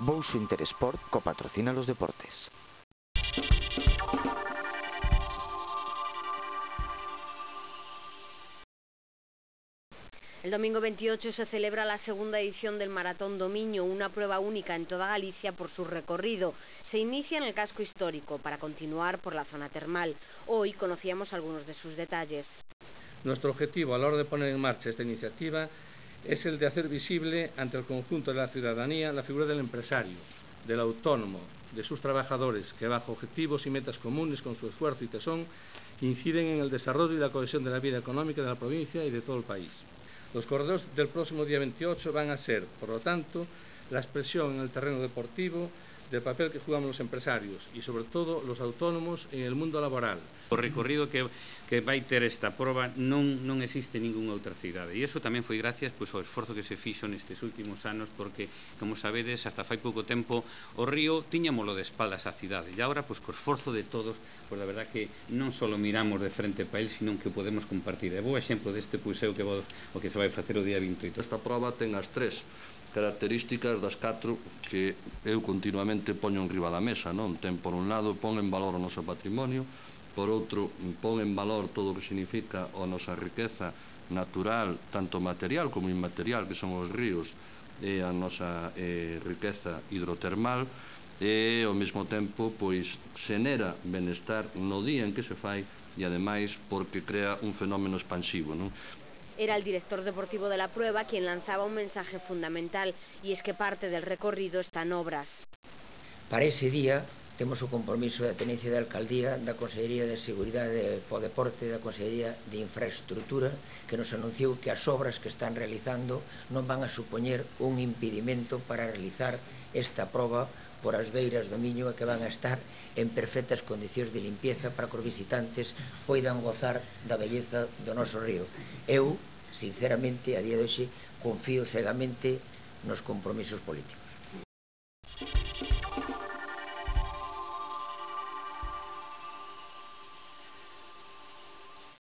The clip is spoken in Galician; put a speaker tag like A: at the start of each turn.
A: Bouso Interesport copatrocina los deportes.
B: El domingo 28 se celebra la segunda edición del Maratón do Miño, una prueba única en toda Galicia por su recorrido. Se inicia en el casco histórico para continuar por la zona termal. Hoy conocíamos algunos de sus detalles.
C: Nuestro objetivo a la hora de poner en marcha esta iniciativa es el de hacer visible ante el conjunto de la ciudadanía la figura del empresario, del autónomo, de sus trabajadores que bajo objetivos y metas comunes con su esfuerzo y tesón inciden en el desarrollo y la cohesión de la vida económica de la provincia y de todo el país. Los corredores del próximo día 28 van a ser, por lo tanto, la expresión en el terreno deportivo del papel que jugamos los empresarios y, sobre todo, los autónomos en el mundo laboral.
D: O recorrido que vai ter esta proba non existe en ningunha outra cidade, e iso tamén foi gracias ao esforzo que se fixo nestes últimos anos, porque, como sabedes, hasta fai pouco tempo o río tiñámolo de espaldas á cidade, e agora, co esforzo de todos, a verdad que non só miramos de frente para el, sino que o podemos compartir. E bo exemplo deste é o que se vai facer o día 28.
E: Esta proba ten as tres características das 4 que eu continuamente poño en riba da mesa, non? Ten, por un lado, pon en valor o noso patrimonio, por outro, pon en valor todo o que significa a nosa riqueza natural, tanto material como inmaterial, que son os ríos, e a nosa riqueza hidrotermal, e ao mesmo tempo pois xenera benestar no día en que se fai e ademais porque crea un fenómeno expansivo, non?
B: Era el director deportivo de la prueba quien lanzaba un mensaje fundamental, y es que parte del recorrido está en obras.
F: Para ese día temos o compromiso da Tenencia de Alcaldía, da Consellería de Seguridade e Deporte, da Consellería de Infraestructura, que nos anunciou que as obras que están realizando non van a supoñer un impedimento para realizar esta proba por as beiras do Miño, e que van a estar en perfectas condicións de limpieza para que os visitantes poidan gozar da belleza do noso río. Eu, sinceramente, a día de hoxe, confío cegamente nos compromisos políticos.